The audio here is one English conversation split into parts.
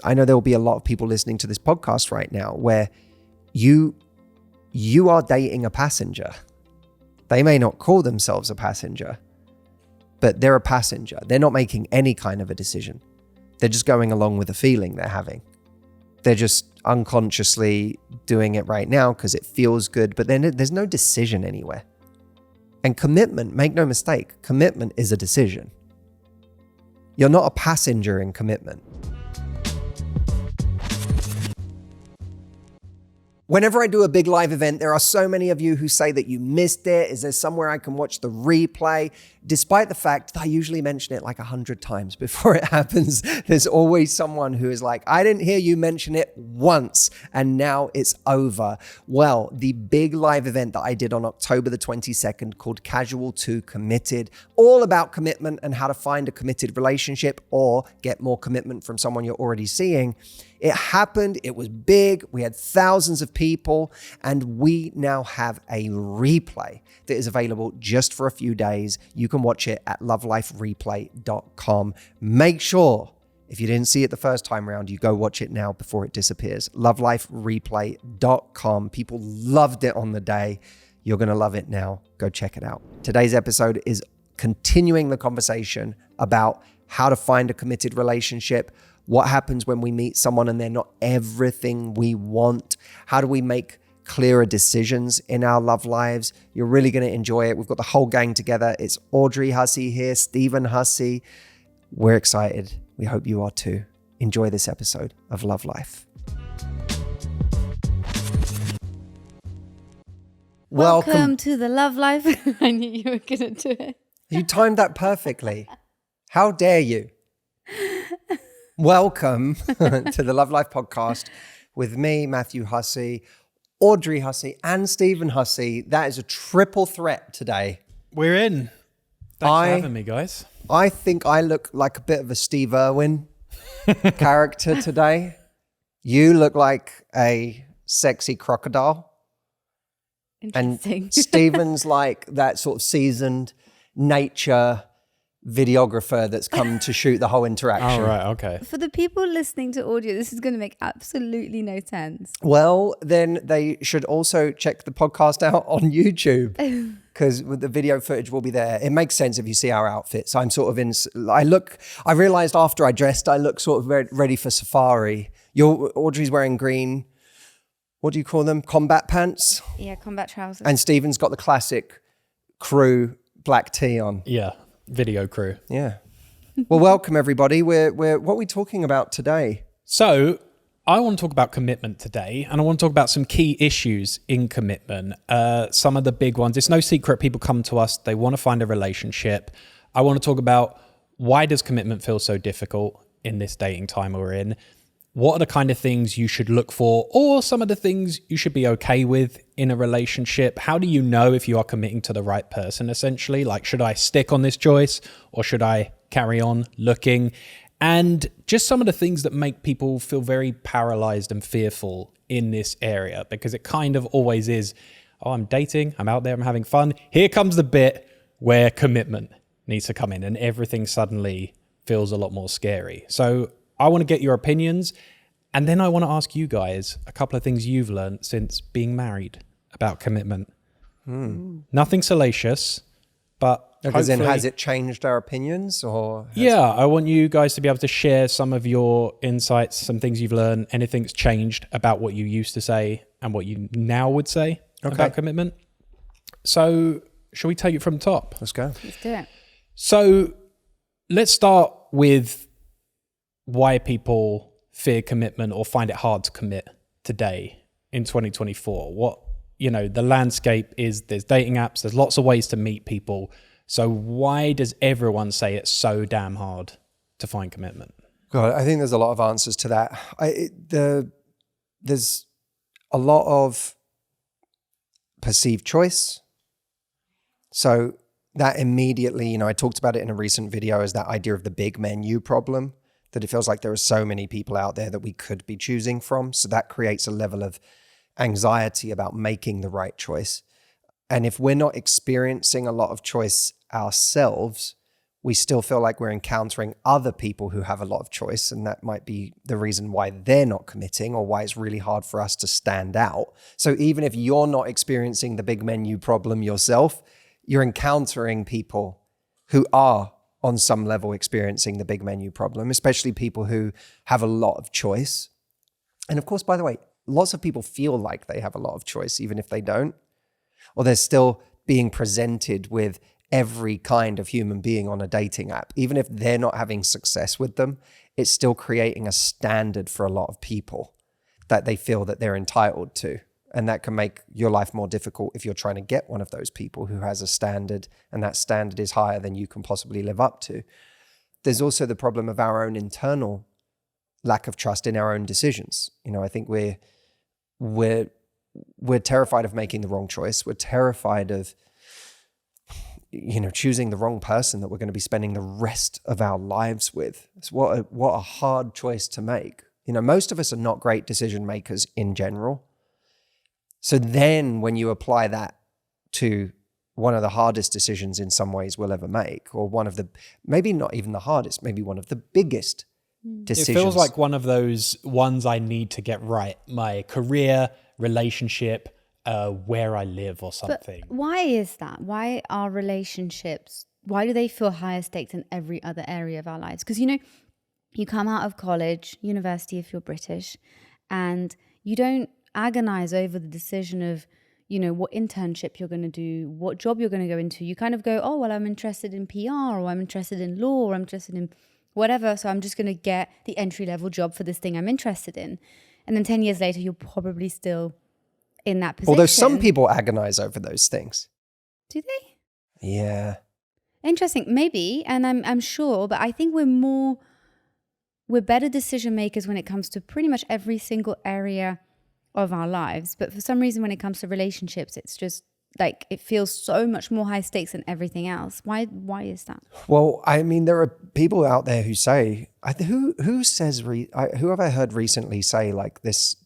I know there will be a lot of people listening to this podcast right now where you are dating a passenger. They may not call themselves a passenger, but they're a passenger. They're not making any kind of a decision. They're just going along with the feeling they're having. They're just unconsciously doing it right now because it feels good, but then there's no decision anywhere. And commitment, make no mistake, commitment is a decision. You're not a passenger in commitment. Whenever I do a big live event, there are so many of you who say that you missed it. Is there somewhere I can watch the replay? Despite the fact that I usually mention it like 100 times before it happens, there's always someone who is like, I didn't hear you mention it once and now it's over. Well, the big live event that I did on October the 22nd called Casual to Committed, all about commitment and how to find a committed relationship or get more commitment from someone you're already seeing. It happened, it was big, we had thousands of people, and we now have a replay that is available just for a few days. You can watch it at lovelifereplay.com. Make sure, if you didn't see it the first time around, you go watch it now before it disappears. lovelifereplay.com. People loved it on the day. You're going to love it now. Go check it out. Today's episode is continuing the conversation about how to find a committed relationship. What happens when we meet someone and they're not everything we want? How do we make clearer decisions in our love lives? You're really going to enjoy it. We've got the whole gang together. It's Audrey Hussey here, Stephen Hussey. We're excited. We hope you are too. Enjoy this episode of Love Life. Welcome to the Love Life. I knew you were going to do it. You timed that perfectly. How dare you? Welcome to the Love Life podcast with me, Matthew Hussey, Audrey Hussey, and Stephen Hussey. That is a triple threat today. We're in. Thanks for having me, guys. I think I look like a bit of a Steve Irwin character today. You look like a sexy crocodile. Interesting. And Stephen's like that sort of seasoned nature videographer that's come to shoot the whole interaction. Oh, right, okay. For the people listening to audio, this is going to make absolutely no sense. Well, then they should also check the podcast out on YouTube because the video footage will be there. It makes sense if you see our outfits. I'm sort of I realized after I dressed, I look sort of ready for safari. Audrey's wearing green, what do you call them? Combat pants? Yeah, combat trousers. And Stephen's got the classic crew black tee on. Yeah. Video crew. Yeah. Well, welcome everybody. What are we talking about today? So I want to talk about commitment today, and I want to talk about some key issues in commitment. Some of the big ones. It's no secret people come to us, they want to find a relationship. I want to talk about why does commitment feel so difficult in this dating time we're in? What are the kind of things you should look for, or some of the things you should be okay with in a relationship? How do you know if you are committing to the right person, essentially? Like, should I stick on this choice or should I carry on looking? And just some of the things that make people feel very paralyzed and fearful in this area, because it kind of always is, oh, I'm dating, I'm out there, I'm having fun. Here comes the bit where commitment needs to come in and everything suddenly feels a lot more scary. So I want to get your opinions, and then I want to ask you guys a couple of things you've learned since being married about commitment. Nothing salacious, but As in, has it changed our opinions? I want you guys to be able to share some of your insights, some things you've learned, anything's changed about what you used to say and what you now would say about commitment. So shall we take it from the top? Let's go. Let's do it. So let's start with why people fear commitment or find it hard to commit today in 2024. The landscape is, there's dating apps, there's lots of ways to meet people. So why does everyone say it's so damn hard to find commitment? God, I think there's a lot of answers to that. There's a lot of perceived choice. So that immediately, I talked about it in a recent video as that idea of the big menu problem, that it feels like there are so many people out there that we could be choosing from. So that creates a level of anxiety about making the right choice. And if we're not experiencing a lot of choice ourselves, we still feel like we're encountering other people who have a lot of choice, and that might be the reason why they're not committing or why it's really hard for us to stand out. So even if you're not experiencing the big menu problem yourself, you're encountering people who are on some level experiencing the big menu problem, especially people who have a lot of choice. And of course, by the way, lots of people feel like they have a lot of choice, even if they don't, or they're still being presented with every kind of human being on a dating app. Even if they're not having success with them, it's still creating a standard for a lot of people that they feel that they're entitled to. And that can make your life more difficult if you're trying to get one of those people who has a standard, and that standard is higher than you can possibly live up to. There's also the problem of our own internal lack of trust in our own decisions. You know, I think we're terrified of making the wrong choice. We're terrified of, you know, choosing the wrong person that we're going to be spending the rest of our lives with. It's what a hard choice to make. You know, most of us are not great decision makers in general. So then when you apply that to one of the hardest decisions in some ways we'll ever make, or one of the, maybe not even the hardest, maybe one of the biggest decisions. It feels like one of those ones I need to get right. My career, relationship, where I live or something. But why is that? Why are relationships, why do they feel higher stakes than every other area of our lives? Because, you know, you come out of college, university if you're British, and you don't agonize over the decision of, you know, what internship you're going to do, what job you're going to go into. You kind of go, oh, well, I'm interested in PR, or I'm interested in law, or I'm interested in whatever. So I'm just going to get the entry-level job for this thing I'm interested in. And then 10 years later, you're probably still in that position. Although some people agonize over those things. Do they? Yeah. Interesting. Maybe, and I'm sure, but I think we're better decision makers when it comes to pretty much every single area of our lives. But for some reason, when it comes to relationships, it's just like, it feels so much more high stakes than everything else. Why is that? Well, I mean, there are people out there who say, who have I heard recently say like this,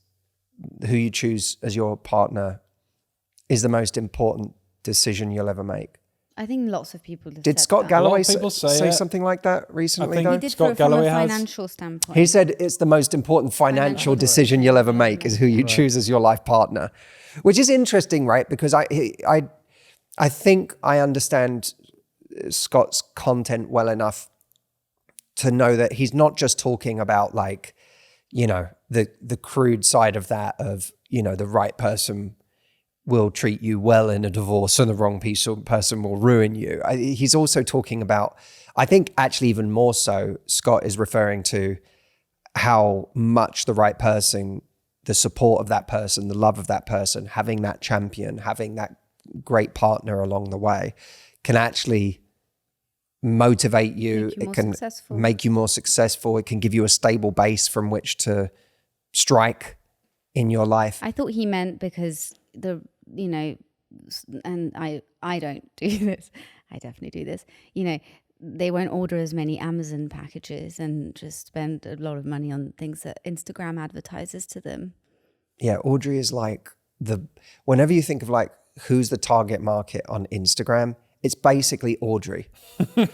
who you choose as your partner is the most important decision you'll ever make. I think lots of people have Did said Scott that. Galloway people say it. something like that recently? I think though? He did Scott from Galloway a has. financial standpoint. He said it's the most important financial decision you'll ever make is who you choose as your life partner, which is interesting, right? Because I think I understand Scott's content well enough to know that he's not just talking about like, you know, the crude side of that of, you know, the right person will treat you well in a divorce and the wrong person will ruin you. He's also talking about, I think actually even more so, Scott is referring to how much the right person, the support of that person, the love of that person, having that champion, having that great partner along the way can actually motivate you. It can make you more successful. It can give you a stable base from which to strike in your life. I thought he meant because you know, and I don't do this. I definitely do this. You know, they won't order as many Amazon packages and just spend a lot of money on things that Instagram advertises to them. Yeah, Audrey is like whenever you think of like who's the target market on Instagram, it's basically Audrey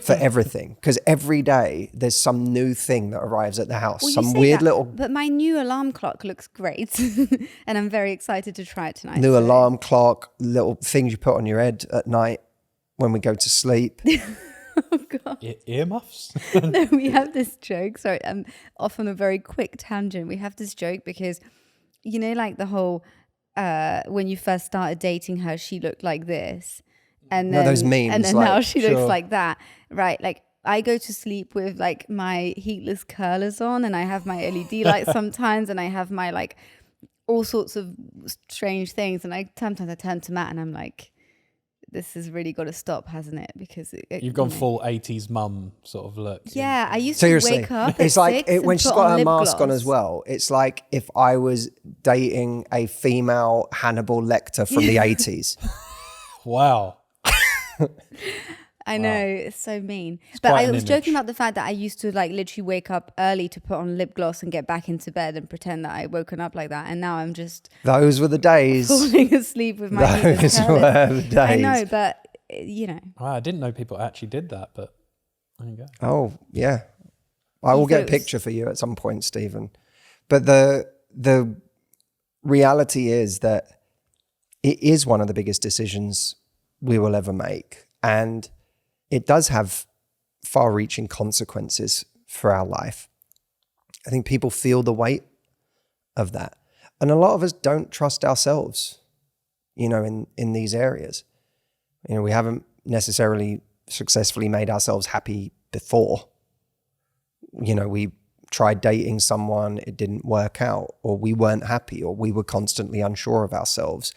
for everything. Because every day there's some new thing that arrives at the house. Well, some weird little... But my new alarm clock looks great. And I'm very excited to try it tonight. New alarm clock, little things you put on your head at night when we go to sleep. Oh, God. Earmuffs? No, we have this joke. Sorry, I'm off on a very quick tangent. We have this joke because, you know, like the whole, when you first started dating her, she looked like this. And then, those memes, and then like, now she looks sure. like that, right? Like I go to sleep with like my heatless curlers on, and I have my LED lights sometimes, and I have my like all sorts of strange things. And sometimes I turn to Matt and I'm like, "This has really got to stop, hasn't it?" Because You've gone full 80s mum sort of look. Yeah, I used Seriously, to wake up. it's at like 6 and when she's put got on her lip mask on gloss. as well. It's like if I was dating a female Hannibal Lecter from the 80s. Wow. I know, it's so mean. But quite I an was image. joking about the fact that I used to like literally wake up early to put on lip gloss and get back into bed and pretend that I woken up like that. And now I'm just Those were the days. falling asleep with my heatless Those curlers. were the days. I know, but you know. Wow, I didn't know people actually did that, but There you go. Oh, yeah. I will get a picture for you at some point, Stephen. But the reality is that it is one of the biggest decisions we will ever make. And it does have far-reaching consequences for our life. I think people feel the weight of that. And a lot of us don't trust ourselves, in these areas. We haven't necessarily successfully made ourselves happy before. We tried dating someone, it didn't work out, or we weren't happy, or we were constantly unsure of ourselves.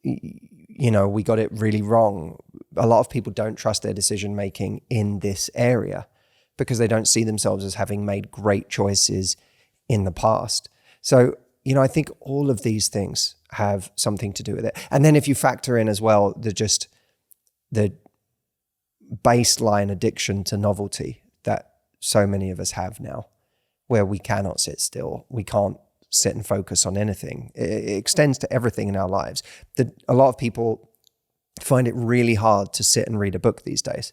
We got it really wrong. A lot of people don't trust their decision making in this area because they don't see themselves as having made great choices in the past. So, I think all of these things have something to do with it. And then if you factor in as well, the baseline addiction to novelty that so many of us have now, where we cannot sit still, we can't sit and focus on anything. It extends to everything in our lives. A lot of people find it really hard to sit and read a book these days.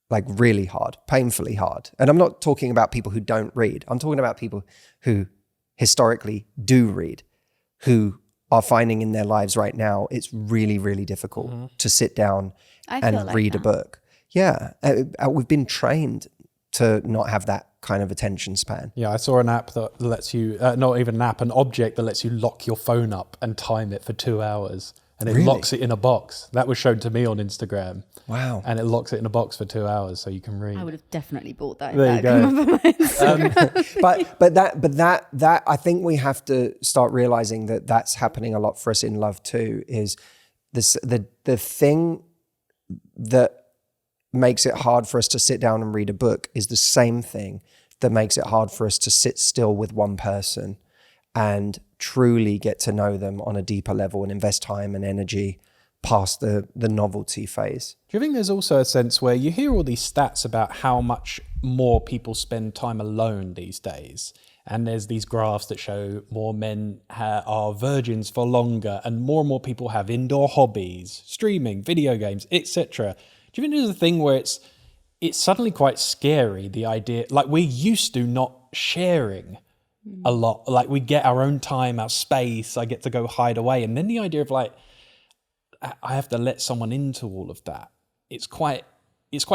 Like really hard, painfully hard. And I'm not talking about people who don't read. I'm talking about people who historically do read, who are finding in their lives right now, it's really, really difficult to sit down and read a book. Yeah. We've been trained to not have that kind of attention span. Yeah, I saw an app that lets you, not even an app, an object that lets you lock your phone up and time it for 2 hours. And it locks it in a box. That was shown to me on Instagram. Wow. And it locks it in a box for 2 hours so you can read. I would have definitely bought that. There you go. But that I think we have to start realizing that that's happening a lot for us in love too, is this the thing that makes it hard for us to sit down and read a book is the same thing that makes it hard for us to sit still with one person and truly get to know them on a deeper level and invest time and energy past the novelty phase. Do you think there's also a sense where you hear all these stats about how much more people spend time alone these days? And there's these graphs that show more men are virgins for longer, and more people have indoor hobbies, streaming, video games, etc. Do you think there's a thing where it's suddenly quite scary, the idea, like we're used to not sharing a lot, like we get our own time, our space, I get to go hide away. And then the idea of like, I have to let someone into all of that. It's quite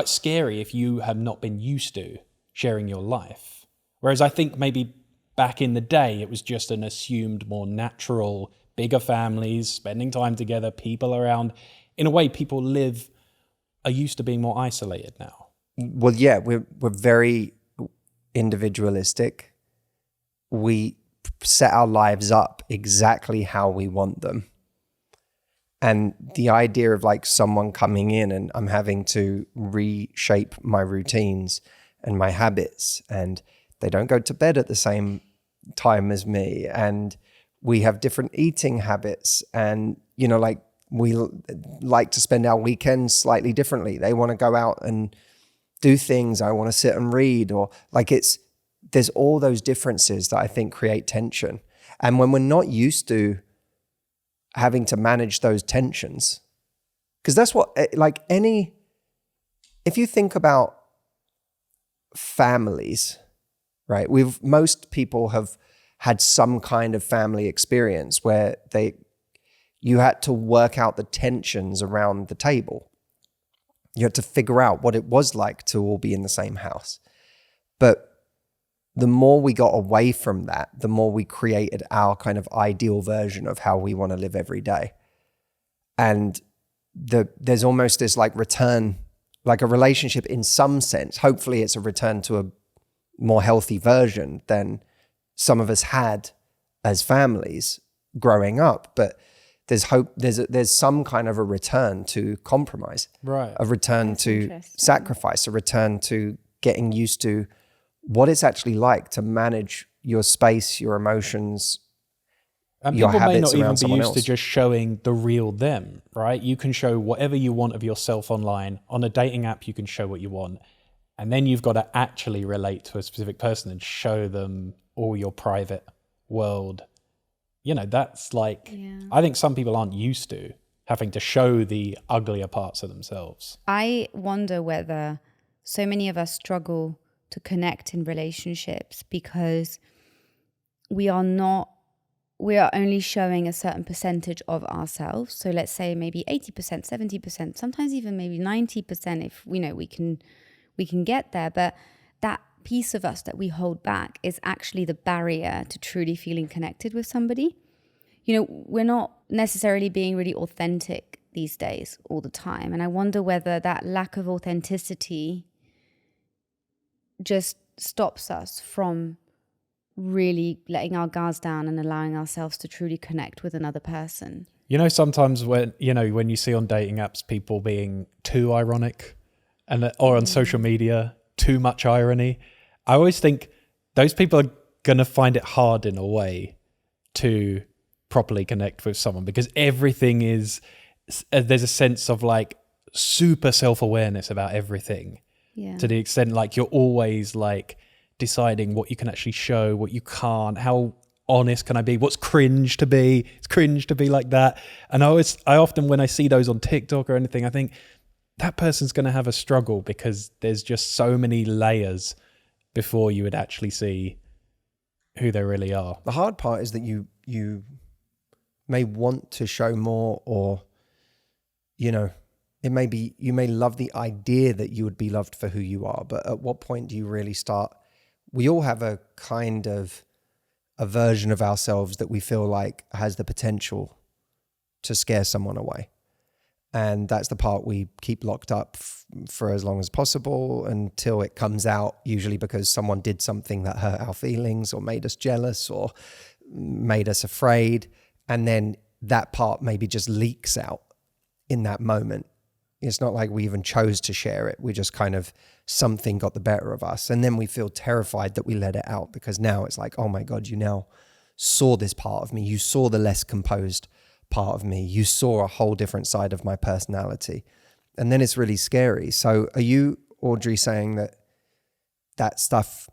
scary if you have not been used to sharing your life. Whereas I think maybe back in the day, it was just an assumed more natural, bigger families, spending time together, people around. In a way, people are used to being more isolated now. Well, yeah, we're very individualistic. We set our lives up exactly how we want them. And the idea of like someone coming in and I'm having to reshape my routines and my habits, and they don't go to bed at the same time as me, and we have different eating habits, and like we like to spend our weekends slightly differently. They want to go out and do things. I want to sit and read, or like there's all those differences that I think create tension. And when we're not used to having to manage those tensions, because that's what, like if you think about families, right? Most people have had some kind of family experience where you had to work out the tensions around the table. You had to figure out what it was like to all be in the same house. But the more we got away from that, the more we created our kind of ideal version of how we want to live every day. And there's almost this like return, like a relationship in some sense. Hopefully it's a return to a more healthy version than some of us had as families growing up. But there's hope, there's some kind of a return to compromise, right? A return to sacrifice, a return to getting used to what it's actually like to manage your space, your emotions, and your people may habits not around even be someone used else. to just showing the real them, right? You can show whatever you want of yourself online. On a dating app, you can show what you want. And then you've got to actually relate to a specific person and show them all your private world. That's like, I think some people aren't used to having to show the uglier parts of themselves. I wonder whether so many of us struggle to connect in relationships because we are only showing a certain percentage of ourselves. So let's say maybe 80%, 70%, sometimes even maybe 90% if we can get there. But that piece of us that we hold back is actually the barrier to truly feeling connected with somebody. We're not necessarily being really authentic these days all the time. And I wonder whether that lack of authenticity just stops us from really letting our guards down and allowing ourselves to truly connect with another person. Sometimes when you see on dating apps people being too ironic or on social media, too much irony, I always think those people are going to find it hard in a way to properly connect with someone, because everything is, there's a sense of like super self-awareness about everything. Yeah. To the extent like you're always like deciding what you can actually show, what you can't, how honest can I be, what's cringe to be. It's cringe to be like that. And I often, when I see those on TikTok or anything, I think that person's going to have a struggle because there's just so many layers before you would actually see who they really are. The hard part is that you may want to show more, or it may be, you may love the idea that you would be loved for who you are, but at what point do you really start? We all have a kind of a version of ourselves that we feel like has the potential to scare someone away. And that's the part we keep locked up for as long as possible until it comes out, usually because someone did something that hurt our feelings or made us jealous or made us afraid. And then that part maybe just leaks out in that moment. It's not like we even chose to share it. We just kind of, something got the better of us. And then we feel terrified that we let it out, because now it's like, oh my God, you now saw this part of me. You saw the less composed part of me. You saw a whole different side of my personality. And then it's really scary. So are you, Audrey, saying that stuff,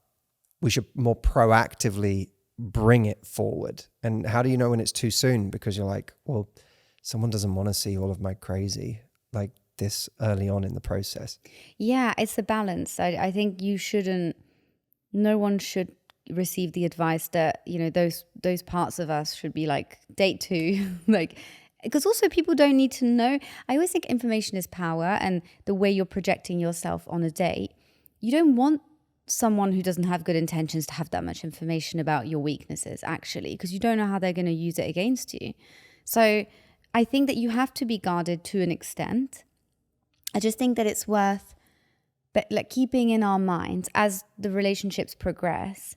we should more proactively bring it forward? And how do you know when it's too soon? Because you're like, well, someone doesn't want to see all of my crazy like this early on in the process. Yeah, it's the balance. I think no one should receive the advice that, those parts of us should be like date 2, like, because also people don't need to know. I always think information is power, and the way you're projecting yourself on a date, you don't want someone who doesn't have good intentions to have that much information about your weaknesses, actually, because you don't know how they're going to use it against you. So I think that you have to be guarded to an extent. I just think that it's worth, but like keeping in our minds as the relationships progress,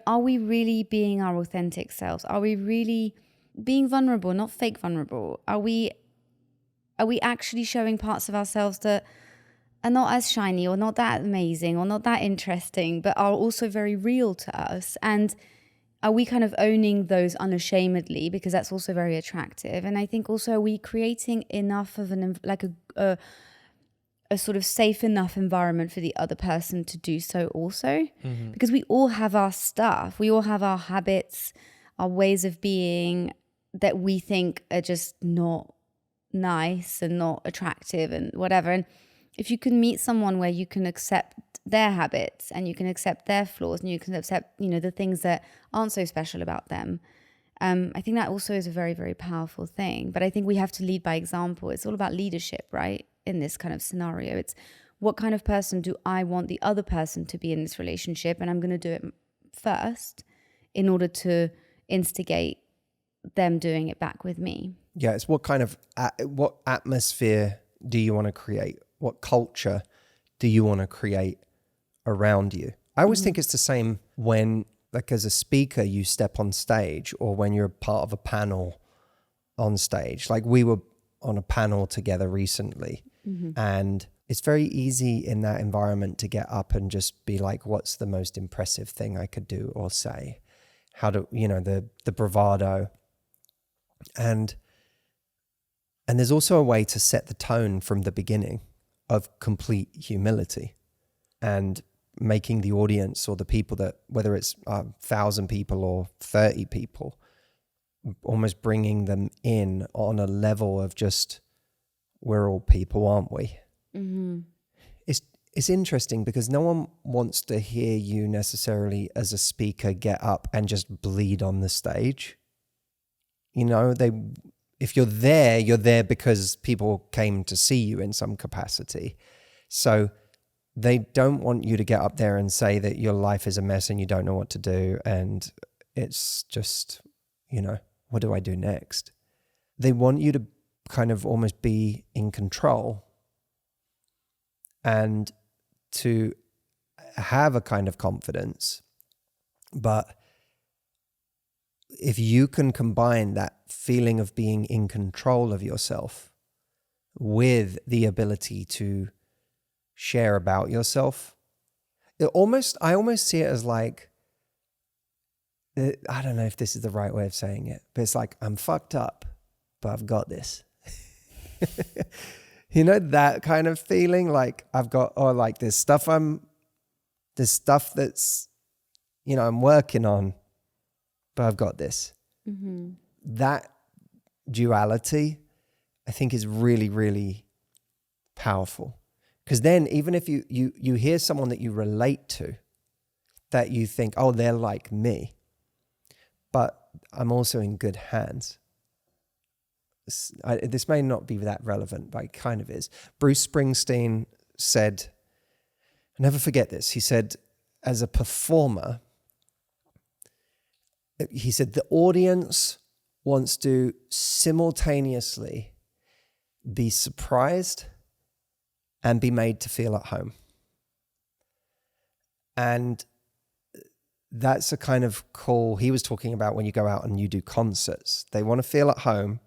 are we really being our authentic selves? Are we really being vulnerable, not fake vulnerable? Are we actually showing parts of ourselves that are not as shiny or not that amazing or not that interesting, but are also very real to us? And are we kind of owning those unashamedly, because that's also very attractive? And I think also, are we creating enough of a sort of safe enough environment for the other person to do so also? Mm-hmm. Because we all have our stuff. We all have our habits, our ways of being that we think are just not nice and not attractive and whatever. And if you can meet someone where you can accept their habits and you can accept their flaws and you can accept, the things that aren't so special about them, I think that also is a very, very powerful thing. But I think we have to lead by example. It's all about leadership, right? In this kind of scenario, it's what kind of person do I want the other person to be in this relationship? And I'm going to do it first in order to instigate them doing it back with me. Yeah, it's what kind of, what atmosphere do you want to create? What culture do you want to create around you? I always think it's the same when, like as a speaker, you step on stage, or when you're part of a panel on stage. Like we were on a panel together recently, and it's very easy in that environment to get up and just be like, what's the most impressive thing I could do or say? How do, the bravado. And there's also a way to set the tone from the beginning of complete humility, and making the audience or the people that, whether it's 1,000 people or 30 people, almost bringing them in on a level of just, we're all people, aren't we? Mm-hmm. it's interesting because no one wants to hear you necessarily as a speaker get up and just bleed on the stage. You know, if you're there because people came to see you in some capacity. So they don't want you to get up there and say that your life is a mess and you don't know what to do. And it's just, you know, what do I do next? They want you to kind of almost be in control and to have a kind of confidence. But if you can combine that feeling of being in control of yourself with the ability to share about yourself, I almost see it as like, I don't know if this is the right way of saying it, but it's like, I'm fucked up, but I've got this. You know, that kind of feeling, like I've got, or like there's stuff that's, you know, I'm working on, but I've got this. Mm-hmm. That duality, I think, is really, really powerful. Because then even if you hear someone that you relate to, that you think, oh, they're like me, but I'm also in good hands. This may not be that relevant, but it kind of is. Bruce Springsteen said, I'll never forget this, he said, as a performer, he said, the audience wants to simultaneously be surprised and be made to feel at home. And that's a kind of cool, he was talking about when you go out and you do concerts. They want to feel at home.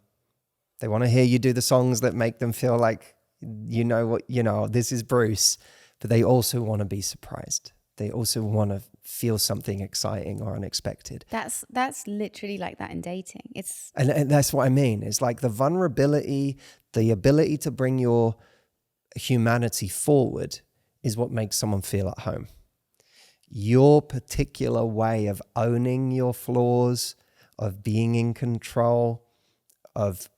They want to hear you do the songs that make them feel like, this is Bruce. But they also want to be surprised. They also want to feel something exciting or unexpected. That's literally like that in dating. And that's what I mean. It's like the vulnerability, the ability to bring your humanity forward is what makes someone feel at home. Your particular way of owning your flaws, of being in control, of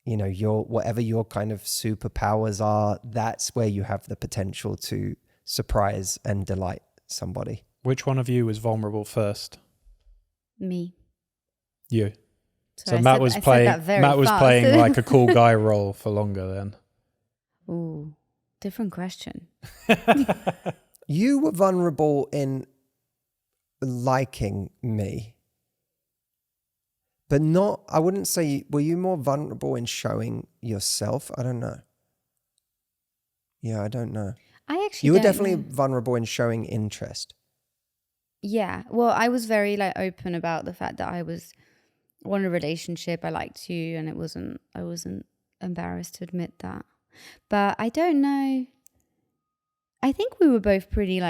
whatever your kind of superpowers are, that's where you have the potential to surprise and delight somebody. Which one of you was vulnerable first? Me. You. So Matt was playing like a cool guy role for longer then. Ooh, different question. You were vulnerable in liking me. But I wouldn't say, were you more vulnerable in showing yourself? I don't know. Yeah, I don't know. You were definitely vulnerable in showing interest. Yeah. Well, I was very open about the fact that I wanted a relationship. I liked you, and I wasn't embarrassed to admit that. But I don't know. I think we were both pretty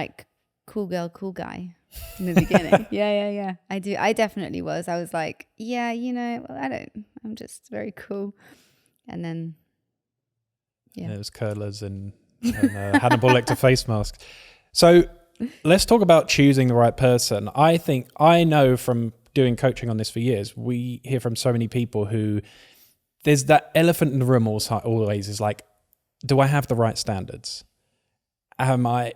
cool girl, cool guy in the beginning. Yeah. I definitely was. I was like, yeah, I'm just very cool. And then, yeah. It was curlers and Hannibal Lecter face masks. So let's talk about choosing the right person. I know from doing coaching on this for years, we hear from so many people who there's that elephant in the room always is like, do I have the right standards?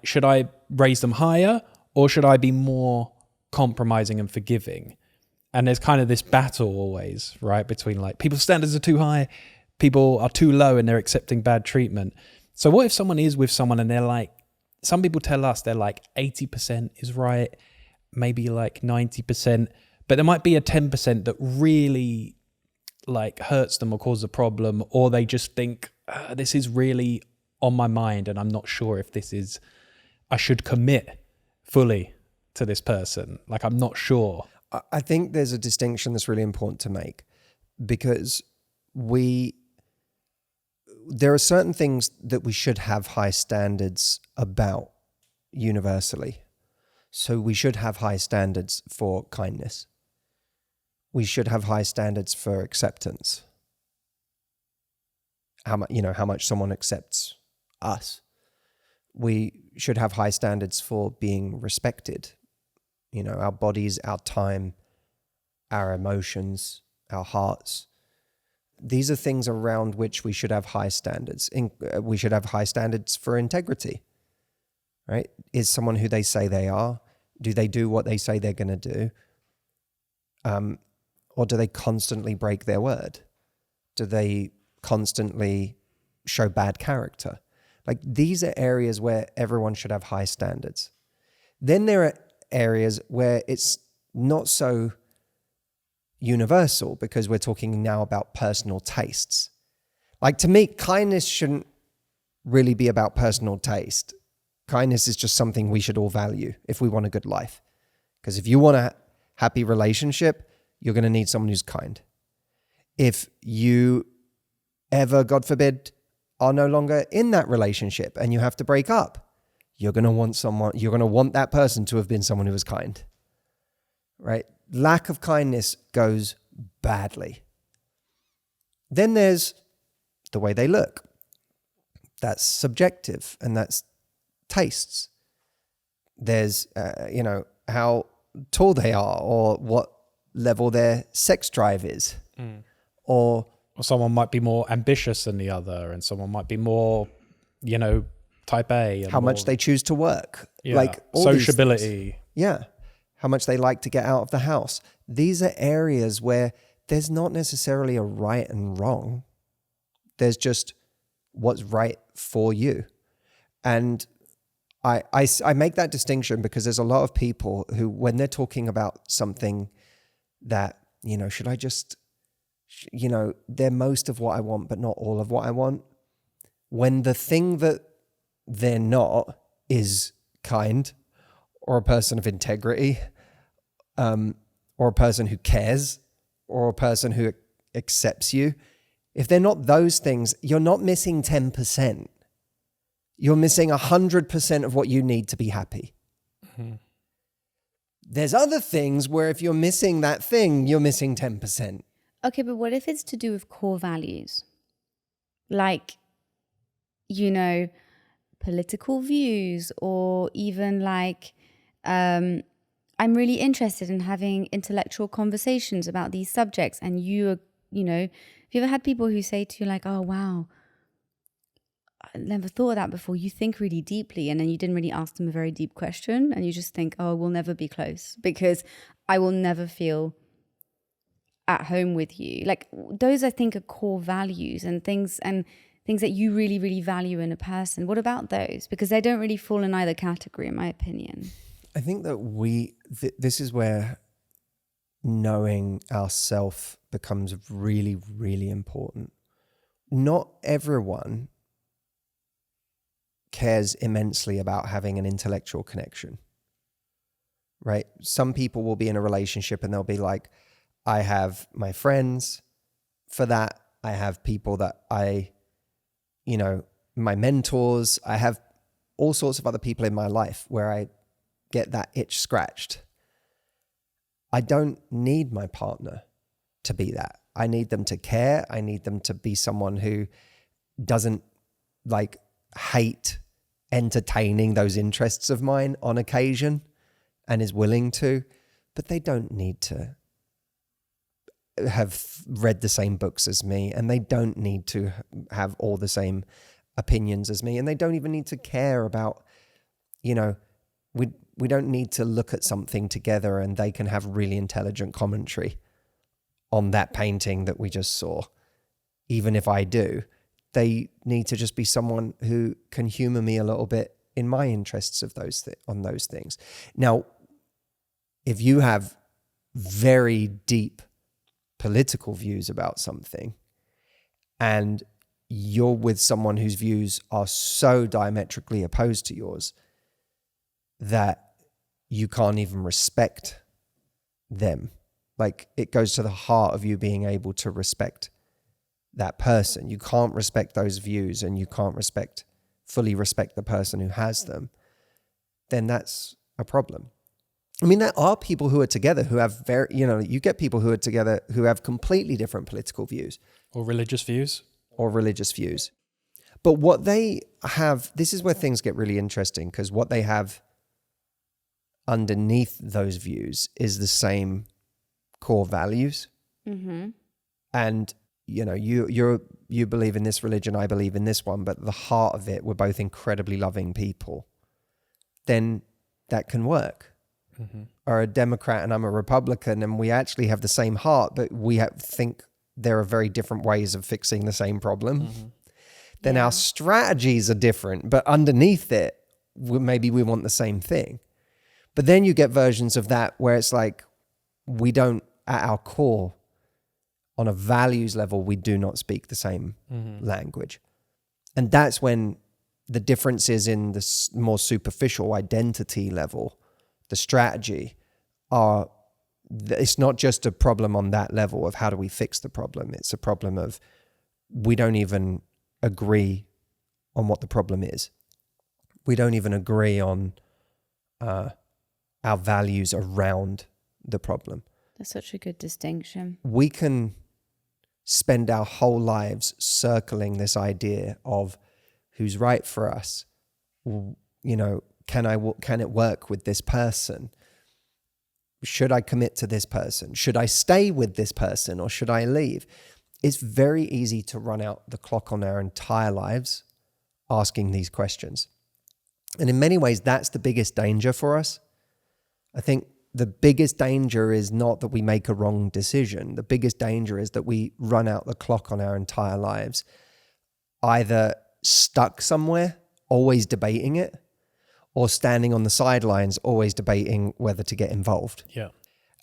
Should I raise them higher, or should I be more compromising and forgiving? And there's kind of this battle always, right? Between people's standards are too high, people are too low and they're accepting bad treatment. So what if someone is with someone and they're some people tell us they're 80% is right, maybe 90%, but there might be a 10% that really hurts them or causes a problem, or they just think this is really on my mind and I'm not sure if I should commit fully to this person. I'm not sure. I think there's a distinction that's really important to make, because there are certain things that we should have high standards about universally. So we should have high standards for kindness. We should have high standards for acceptance. How much someone accepts us. We should have high standards for being respected. Our bodies, our time, our emotions, our hearts. These are things around which we should have high standards. We should have high standards for integrity. right? Is someone who they say they are. Do they do what they say they're going to do? Or do they constantly break their word? Do they constantly show bad character? Like, these are areas where everyone should have high standards. Then there are areas where it's not so universal, because we're talking now about personal tastes. Like, to me, kindness shouldn't really be about personal taste. Kindness is just something we should all value if we want a good life. Because if you want a happy relationship, you're going to need someone who's kind. If you ever, God forbid, are no longer in that relationship and you have to break up, you're going to want that person to have been someone who was kind, right? Lack of kindness goes badly. Then there's the way they look. That's subjective, and that's tastes. There's, how tall they are, or what level their sex drive is. Or someone might be more ambitious than the other, and someone might be more, type A. And how much they choose to work. Yeah, like all sociability. Yeah. How much they like to get out of the house. These are areas where there's not necessarily a right and wrong. There's just what's right for you. And I make that distinction because there's a lot of people who, when they're talking about something that, should I just, they're most of what I want, but not all of what I want. When the thing that they're not is kind, or a person of integrity, or a person who cares, or a person who accepts you. If they're not those things, you're not missing 10%. You're missing 100% of what you need to be happy. Mm-hmm. There's other things where if you're missing that thing, you're missing 10%. Okay, but what if it's to do with core values? Like, political views, or even like, I'm really interested in having intellectual conversations about these subjects. And have you ever had people who say to you like, oh, wow, I never thought of that before. You think really deeply, and then you didn't really ask them a very deep question, and you just think, oh, we'll never be close because I will never feel at home with you. Like, those I think are core values and things that you really, really value in a person. What about those? Because they don't really fall in either category, in my opinion. I think that this is where knowing ourself becomes really, really important. Not everyone cares immensely about having an intellectual connection, right? Some people will be in a relationship and they'll be like, I have my friends for that. I have people that my mentors. I have all sorts of other people in my life where I get that itch scratched. I don't need my partner to be that. I need them to care. I need them to be someone who doesn't hate entertaining those interests of mine on occasion and is willing to, but they don't need to have read the same books as me, and they don't need to have all the same opinions as me, and they don't even need to care about, we don't need to look at something together and they can have really intelligent commentary on that painting that we just saw. Even if I do, they need to just be someone who can humor me a little bit in my interests of on those things. Now, if you have very deep political views about something and you're with someone whose views are so diametrically opposed to yours that you can't even respect them, like, it goes to the heart of you being able to respect that person. You can't respect those views and you can't fully respect the person who has them, then that's a problem. I mean, there are people who are together who have you get people who are together who have completely different political views. Or religious views. But what they have, this is where things get really interesting, because what they have underneath those views is the same core values. Mm-hmm. And, you believe in this religion, I believe in this one, but the heart of it, we're both incredibly loving people. then that can work. Or a Democrat and I'm a Republican and we actually have the same heart, but we think there are very different ways of fixing the same problem. Then our strategies are different, but underneath it, maybe we want the same thing. But then you get versions of that where it's like, we don't, at our core, on a values level, we do not speak the same language. And that's when the differences in the more superficial identity level, the strategy, it's not just a problem on that level of how do we fix the problem. It's a problem of we don't even agree on what the problem is. We don't even agree on our values around the problem. That's such a good distinction. We can spend our whole lives circling this idea of who's right for us. You know, can it work with this person? Should I commit to this person? Should I stay with this person or should I leave? It's very easy to run out the clock on our entire lives asking these questions. And in many ways, that's the biggest danger for us. I think the biggest danger is not that we make a wrong decision. The biggest danger is that we run out the clock on our entire lives, either stuck somewhere, always debating it, or standing on the sidelines, always debating whether to get involved. Yeah.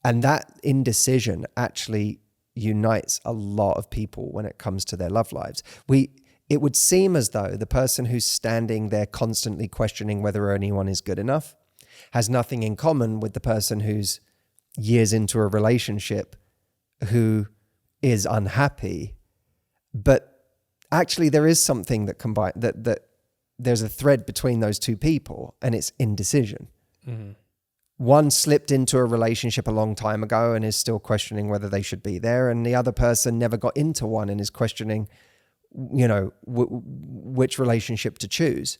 And that indecision actually unites a lot of people when it comes to their love lives. It would seem as though the person who's standing there constantly questioning whether anyone is good enough has nothing in common with the person who's years into a relationship who is unhappy. But actually there is something that that there's a thread between those two people, and it's indecision. One slipped into a relationship a long time ago and is still questioning whether they should be there, and the other person never got into one and is questioning, you know, which relationship to choose.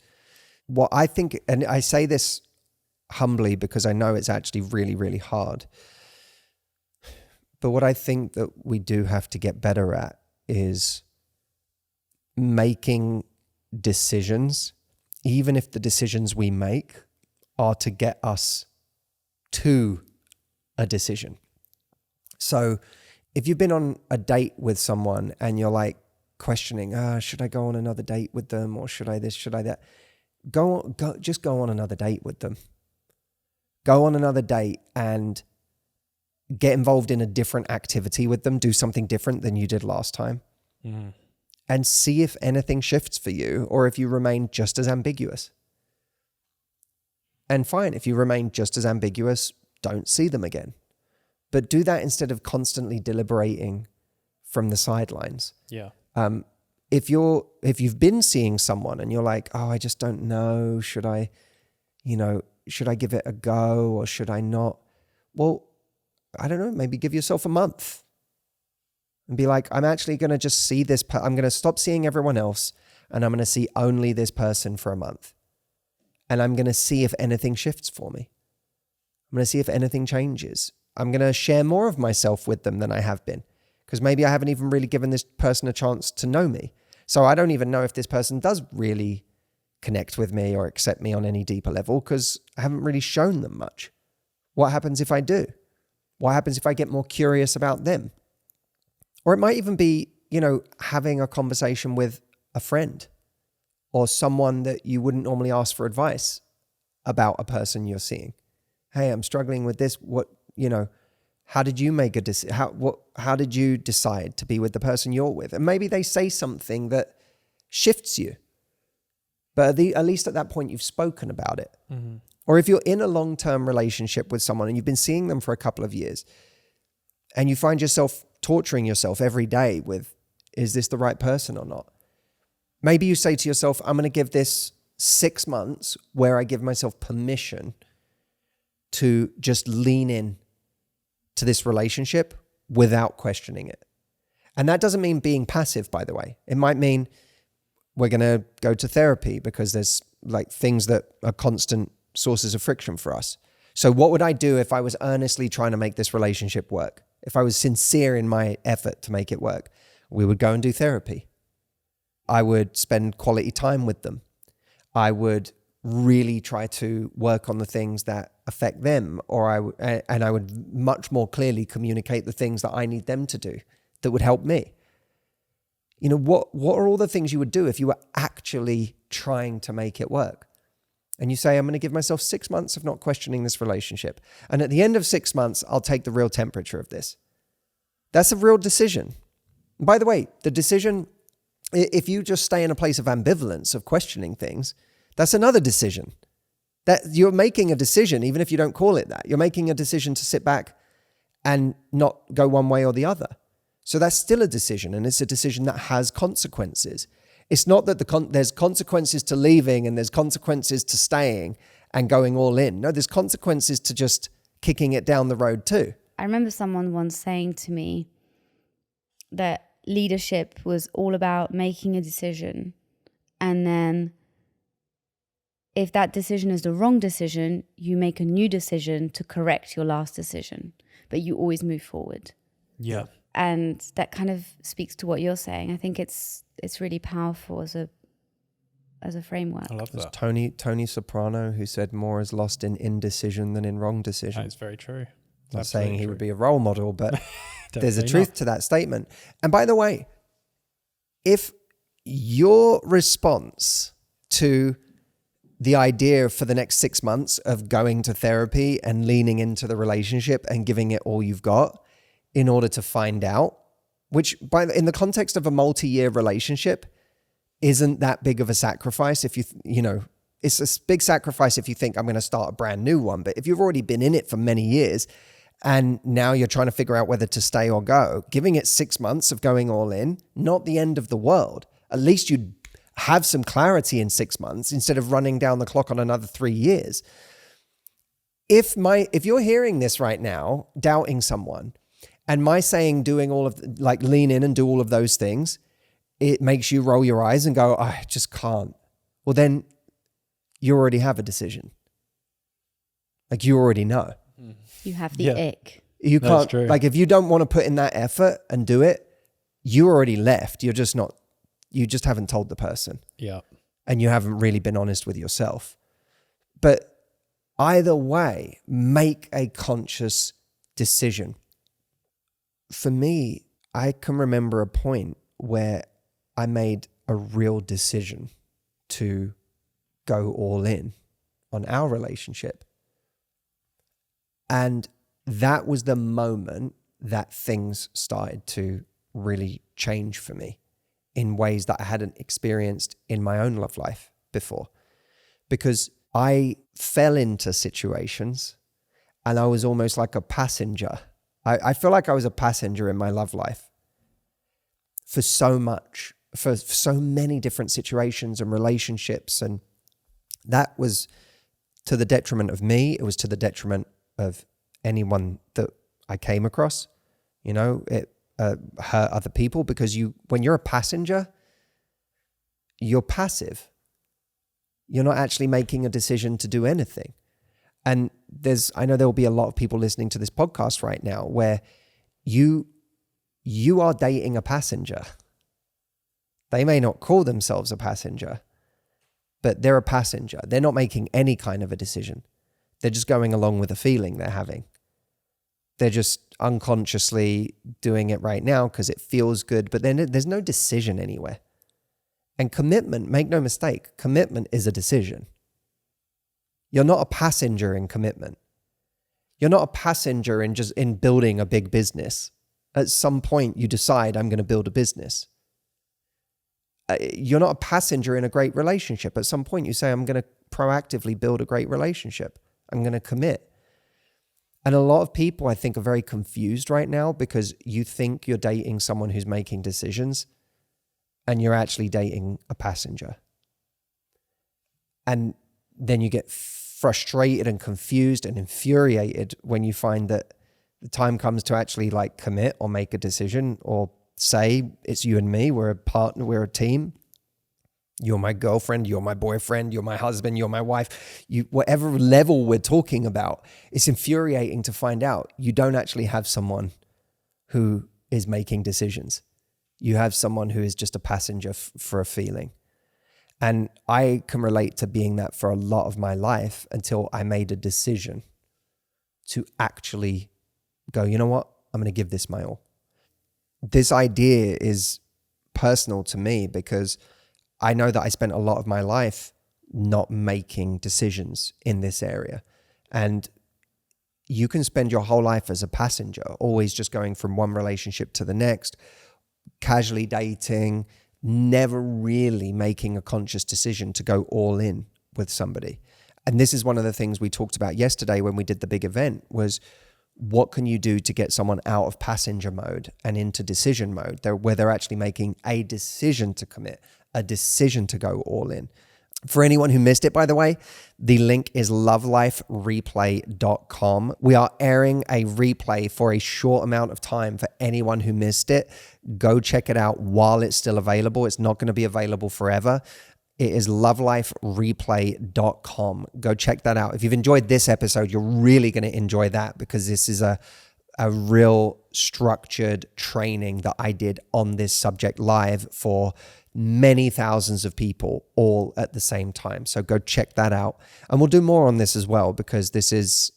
What I think, and I say this humbly because I know it's actually really, really hard, but what I think that we do have to get better at is making decisions, even if the decisions we make are to get us to a decision. So if you've been on a date with someone and you're like questioning, should I go on another date with them, or should I this, should I that? Just go on another date with them. Go on another date and get involved in a different activity with them. Do something different than you did last time. And see if anything shifts for you, or if you remain just as ambiguous. And fine, if you remain just as ambiguous, don't see them again. But do that instead of constantly deliberating from the sidelines. Yeah. If you've been seeing someone and you're like, I just don't know, should I give it a go or should I not? Well, I don't know, maybe give yourself a month and be like, I'm actually going to just see this. I'm going to stop seeing everyone else and I'm going to see only this person for a month. And I'm going to see if anything shifts for me. I'm going to see if anything changes. I'm going to share more of myself with them than I have been, because maybe I haven't even really given this person a chance to know me. So I don't even know if this person does really connect with me or accept me on any deeper level, because I haven't really shown them much. What happens if I do? What happens if I get more curious about them? Or it might even be, having a conversation with a friend or someone that you wouldn't normally ask for advice about a person you're seeing. Hey, I'm struggling with this. How did you make a decision? How did you decide to be with the person you're with? And maybe they say something that shifts you. But at least at that point, you've spoken about it. Mm-hmm. Or if you're in a long-term relationship with someone and you've been seeing them for a couple of years and you find yourself torturing yourself every day with, is this the right person or not? Maybe you say to yourself, I'm going to give this 6 months where I give myself permission to just lean in to this relationship without questioning it. And that doesn't mean being passive, by the way. It might mean we're going to go to therapy because there's like things that are constant sources of friction for us. So what would I do if I was earnestly trying to make this relationship work? If I was sincere in my effort to make it work? We would go and do therapy. I would spend quality time with them. I would really try to work on the things that affect them, or I would much more clearly communicate the things that I need them to do that would help me. You know, what are all the things you would do if you were actually trying to make it work? And you say, I'm going to give myself 6 months of not questioning this relationship. And at the end of 6 months, I'll take the real temperature of this. That's a real decision. And by the way, the decision, if you just stay in a place of ambivalence, of questioning things, that's another decision. That you're making a decision, even if you don't call it that. You're making a decision to sit back and not go one way or the other. So that's still a decision, and it's a decision that has consequences. It's not that there's consequences to leaving and there's consequences to staying and going all in. No, there's consequences to just kicking it down the road too. I remember someone once saying to me that leadership was all about making a decision, and then if that decision is the wrong decision, you make a new decision to correct your last decision, but you always move forward. Yeah. And that kind of speaks to what you're saying. I think it's really powerful as a framework. I love that. Tony Soprano, who said more is lost in indecision than in wrong decision. That's very true. Not saying he would be a role model, but there's a Definitely truth not. to that statement. And by the way, if your response to the idea for the next 6 months of going to therapy and leaning into the relationship and giving it all you've got in order to find out, which in the context of a multi-year relationship isn't that big of a sacrifice. If you know, it's a big sacrifice if you think I'm going to start a brand new one. But if you've already been in it for many years and now you're trying to figure out whether to stay or go, giving it 6 months of going all in, not the end of the world. At least you'd have some clarity in 6 months instead of running down the clock on another 3 years. If you're hearing this right now, doubting someone, and my saying doing all of, like, lean in and do all of those things, it makes you roll your eyes and go, I just can't. Well, then you already have a decision. Like, you already know. You have the ick. You That's can't, true. like, if you don't want to put in that effort and do it, you already left. You just haven't told the person. Yeah. And you haven't really been honest with yourself. But either way, make a conscious decision. For me, I can remember a point where I made a real decision to go all in on our relationship. And that was the moment that things started to really change for me in ways that I hadn't experienced in my own love life before. Because I fell into situations and I was almost like a passenger. I feel like I was a passenger in my love life for so many different situations and relationships. And that was to the detriment of me. It was to the detriment of anyone that I came across. You know, it hurt other people because when you're a passenger, you're passive. You're not actually making a decision to do anything. And I know there will be a lot of people listening to this podcast right now where you are dating a passenger. They may not call themselves a passenger, but they're a passenger. They're not making any kind of a decision. They're just going along with a feeling they're having. They're just unconsciously doing it right now because it feels good, but then there's no decision anywhere. And commitment, make no mistake, commitment is a decision. You're not a passenger in commitment. You're not a passenger in building a big business. At some point you decide, I'm going to build a business. You're not a passenger in a great relationship. At some point you say, I'm going to proactively build a great relationship. I'm going to commit. And a lot of people, I think, are very confused right now because you think you're dating someone who's making decisions and you're actually dating a passenger. And then you get frustrated and confused and infuriated when you find that the time comes to actually like commit or make a decision or say, it's you and me, we're a partner, we're a team. You're my girlfriend, you're my boyfriend, you're my husband, you're my wife. Whatever level we're talking about, it's infuriating to find out you don't actually have someone who is making decisions. You have someone who is just a passenger for a feeling. And I can relate to being that for a lot of my life until I made a decision to actually go, you know what? I'm going to give this my all. This idea is personal to me because I know that I spent a lot of my life not making decisions in this area. And you can spend your whole life as a passenger, always just going from one relationship to the next, casually dating, never really making a conscious decision to go all in with somebody. And this is one of the things we talked about yesterday when we did the big event was, what can you do to get someone out of passenger mode and into decision mode, where they're actually making a decision to commit, a decision to go all in. For anyone who missed it, by the way, the link is lovelifereplay.com. We are airing a replay for a short amount of time for anyone who missed it. Go check it out while it's still available. It's not going to be available forever. It is lovelifereplay.com. Go check that out. If you've enjoyed this episode, you're really going to enjoy that because this is a real structured training that I did on this subject live for many thousands of people all at the same time. So go check that out. And we'll do more on this as well because this is,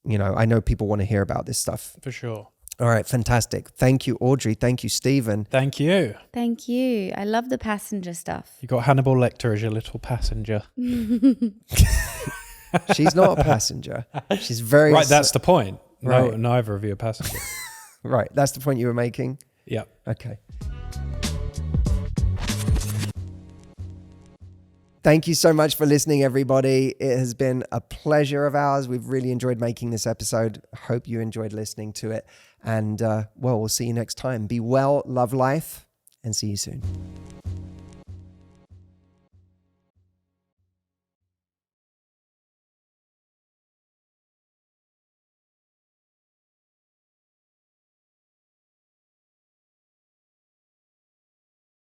I know people want to hear about this stuff. For sure. All right, fantastic. Thank you, Audrey. Thank you, Stephen. Thank you. Thank you. I love the passenger stuff. You got Hannibal Lecter as your little passenger. She's not a passenger. She's very... Right, that's the point. Right. No, neither of you are passengers. Right, that's the point you were making? Yeah. Okay. Thank you so much for listening, everybody. It has been a pleasure of ours. We've really enjoyed making this episode. Hope you enjoyed listening to it. And we'll see you next time. Be well, love life, and see you soon.